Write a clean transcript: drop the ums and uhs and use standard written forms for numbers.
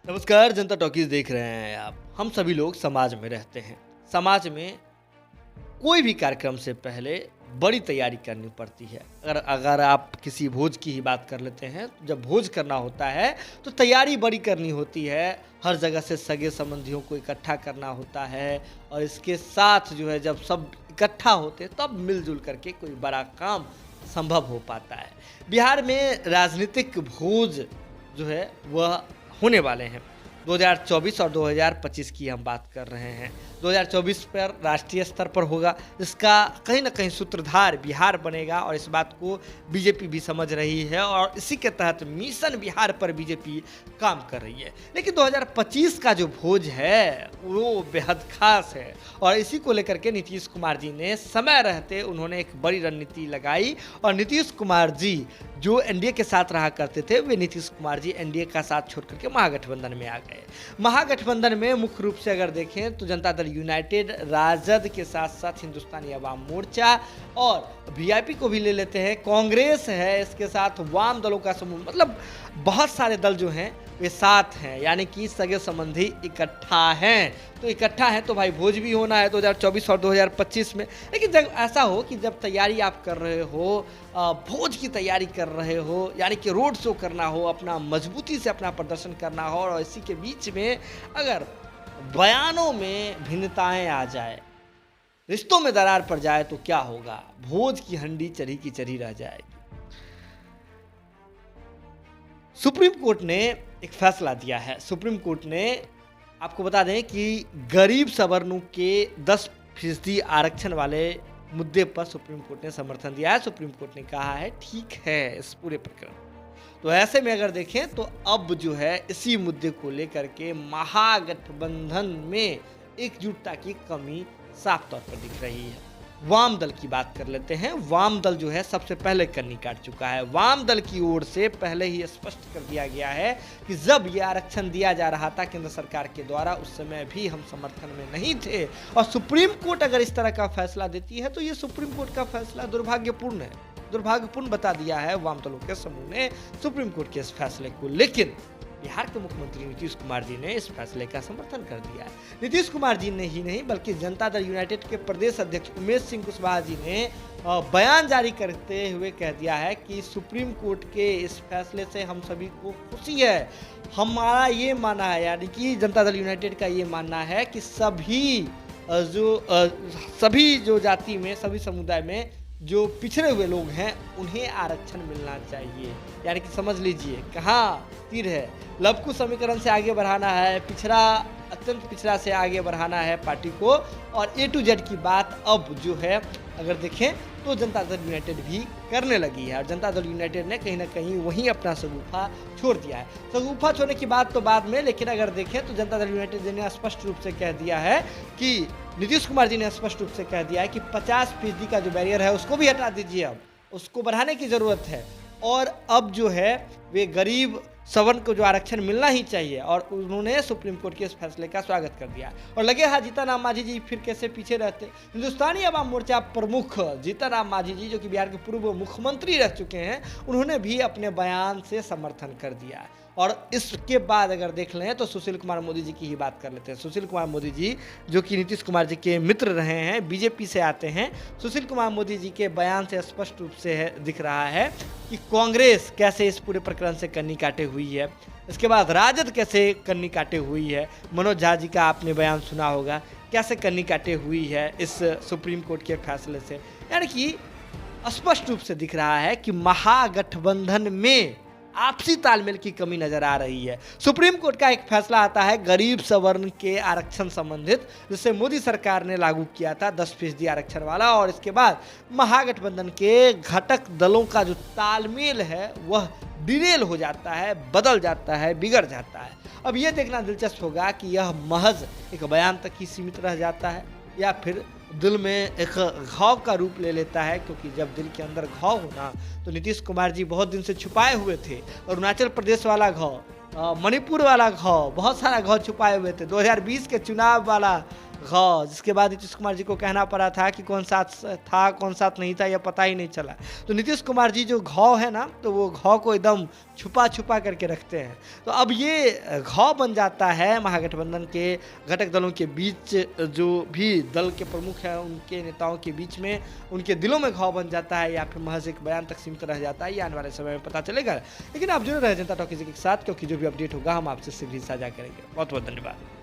नमस्कार, जनता टॉकीज देख रहे हैं आप। हम सभी लोग समाज में रहते हैं। समाज में कोई भी कार्यक्रम से पहले बड़ी तैयारी करनी पड़ती है। अगर आप किसी भोज की ही बात कर लेते हैं, तो जब भोज करना होता है तो तैयारी बड़ी करनी होती है। हर जगह से सगे संबंधियों को इकट्ठा करना होता है और इसके साथ जो है जब सब इकट्ठा होते हैं तब मिलजुल करके कोई बड़ा काम संभव हो पाता है। बिहार में राजनीतिक भोज जो है वह होने वाले हैं। 2024 और 2025 की हम बात कर रहे हैं। 2024 पर राष्ट्रीय स्तर पर होगा, इसका कहीं ना कहीं सूत्रधार बिहार बनेगा और इस बात को बीजेपी भी समझ रही है और इसी के तहत मिशन बिहार पर बीजेपी काम कर रही है। लेकिन 2025 का जो भोज है वो बेहद खास है और इसी को लेकर के नीतीश कुमार जी ने समय रहते उन्होंने एक बड़ी रणनीति लगाई और नीतीश कुमार जी जो एनडीए के साथ रहा करते थे वे नीतीश कुमार जी एनडीए का साथ छोड़ करके महागठबंधन में आ गए। महागठबंधन में मुख्य रूप से अगर देखें तो जनता दल यूनाइटेड, राजद के साथ साथ हिंदुस्तानी अवाम मोर्चा और वीआईपी को भी ले लेते हैं, कांग्रेस है, इसके साथ वाम दलों का समूह, मतलब बहुत सारे दल जो हैं वे साथ हैं, यानी कि सगे संबंधी इकट्ठा हैं। तो इकट्ठा है तो भाई भोज भी होना है 2024 और 2025 में। लेकिन जब ऐसा हो कि जब तैयारी आप कर रहे हो, भोज की तैयारी कर रहे हो, यानी कि रोड शो करना हो, अपना मजबूती से अपना प्रदर्शन करना हो और इसी के बीच में अगर बयानों में भिन्नताएं आ जाए, रिश्तों में दरार पड़ जाए तो क्या होगा? भोज की हंडी चढ़ी की चढ़ी रह जाएगी। सुप्रीम कोर्ट ने एक फैसला दिया है। सुप्रीम कोर्ट ने आपको बता दें कि गरीब सवर्णों के 10% आरक्षण वाले मुद्दे पर सुप्रीम कोर्ट ने समर्थन दिया है। सुप्रीम कोर्ट ने कहा है ठीक है इस पूरे प्रकरण। तो ऐसे में अगर देखें तो अब जो है इसी मुद्दे को लेकर के महागठबंधन में एकजुटता की कमी साफ तौर पर दिख रही है। वाम दल की बात कर लेते हैं। वाम दल जो है सबसे पहले कन्नी काट चुका है। वाम दल की ओर से पहले ही स्पष्ट कर दिया गया है कि जब यह आरक्षण दिया जा रहा था केंद्र सरकार के द्वारा उस समय भी हम समर्थन में नहीं थे और सुप्रीम कोर्ट अगर इस तरह का फैसला देती है तो ये सुप्रीम कोर्ट का फैसला दुर्भाग्यपूर्ण है, दुर्भाग्यपूर्ण बता दिया है वाम दलों के समूह ने सुप्रीम कोर्ट के इस फैसले को। लेकिन बिहार के मुख्यमंत्री नीतीश कुमार जी ने इस फैसले का समर्थन कर दिया है। नीतीश कुमार जी ने ही नहीं बल्कि जनता दल यूनाइटेड के प्रदेश अध्यक्ष उमेश सिंह कुशवाहा जी ने बयान जारी करते हुए कह दिया है कि सुप्रीम कोर्ट के इस फैसले से हम सभी को खुशी है। हमारा ये मानना है, यानी कि जनता दल यूनाइटेड का ये मानना है कि सभी जो जाति में, सभी समुदाय में जो पिछड़े हुए लोग हैं उन्हें आरक्षण मिलना चाहिए। यानी कि समझ लीजिए कहाँ तीर है। लवकुश समीकरण से आगे बढ़ाना है, पिछड़ा अत्यंत पिछड़ा से आगे बढ़ाना है पार्टी को और A to Z की बात अब जो है अगर देखें तो जनता दल यूनाइटेड भी करने लगी है और जनता दल यूनाइटेड ने कहीं ना कहीं वहीं अपना शगुफा छोड़ दिया है। शगुफा छोड़ने की बात तो बाद में, लेकिन अगर देखें तो जनता दल यूनाइटेड ने स्पष्ट रूप से कह दिया है कि नीतीश कुमार जी ने स्पष्ट रूप से कह दिया है कि 50% का जो बैरियर है उसको भी हटा दीजिए, अब उसको बढ़ाने की ज़रूरत है और अब जो है वे गरीब सवर्ण को जो आरक्षण मिलना ही चाहिए और उन्होंने सुप्रीम कोर्ट के इस फैसले का स्वागत कर दिया और लगे हाँ जीतन राम मांझी जी फिर कैसे पीछे रहते। हिंदुस्तानी अवाम मोर्चा प्रमुख जीतन राम मांझी जी जो कि बिहार के पूर्व मुख्यमंत्री रह चुके हैं, उन्होंने भी अपने बयान से समर्थन कर दिया और इसके बाद अगर देख लें तो सुशील कुमार मोदी जी की ही बात कर लेते हैं। सुशील कुमार मोदी जी जो कि नीतीश कुमार जी के मित्र रहे हैं, बीजेपी से आते हैं। सुशील कुमार मोदी जी के बयान से स्पष्ट रूप से दिख रहा है कि कांग्रेस कैसे इस पूरे प्रकरण से कन्नी काटे हुई है, इसके बाद राजद कैसे कन्नी काटे हुई है। मनोज झा जी का आपने बयान सुना होगा, कैसे कन्नी काटे हुई है इस सुप्रीम कोर्ट के फैसले से। यानी कि स्पष्ट रूप से दिख रहा है कि महागठबंधन में आपसी तालमेल की कमी नजर आ रही है। सुप्रीम कोर्ट का एक फैसला आता है गरीब सवर्ण के आरक्षण संबंधित, जिसे मोदी सरकार ने लागू किया था 10% आरक्षण वाला, और इसके बाद महागठबंधन के घटक दलों का जो तालमेल है वह डिरेल हो जाता है, बदल जाता है, बिगड़ जाता है। अब यह देखना दिलचस्प होगा कि यह महज एक बयान तक ही सीमित रह जाता है या फिर दिल में एक घाव का रूप ले लेता है, क्योंकि जब दिल के अंदर घाव होना तो नीतीश कुमार जी बहुत दिन से छुपाए हुए थे। अरुणाचल प्रदेश वाला घाव, मणिपुर वाला घाव, बहुत सारा घाव छुपाए हुए थे। 2020 के चुनाव वाला घ, जिसके बाद नीतीश कुमार जी को कहना पड़ा था कि कौन साथ था कौन साथ नहीं था, यह पता ही नहीं चला। तो नीतीश कुमार जी जो घ है ना, तो वो घ को एकदम छुपा छुपा करके रखते हैं। तो अब ये घ बन जाता है महागठबंधन के घटक दलों के बीच, जो भी दल के प्रमुख हैं उनके नेताओं के बीच में, उनके दिलों में घाव बन जाता है या फिर महज एक बयान तक सीमित रह जाता है, ये आने वाले समय में पता चलेगा। लेकिन आप जुड़े रहे जनता टॉकीज के साथ, क्योंकि जो भी अपडेट होगा हम आपसे शीघ्र ही साझा करेंगे। बहुत बहुत धन्यवाद।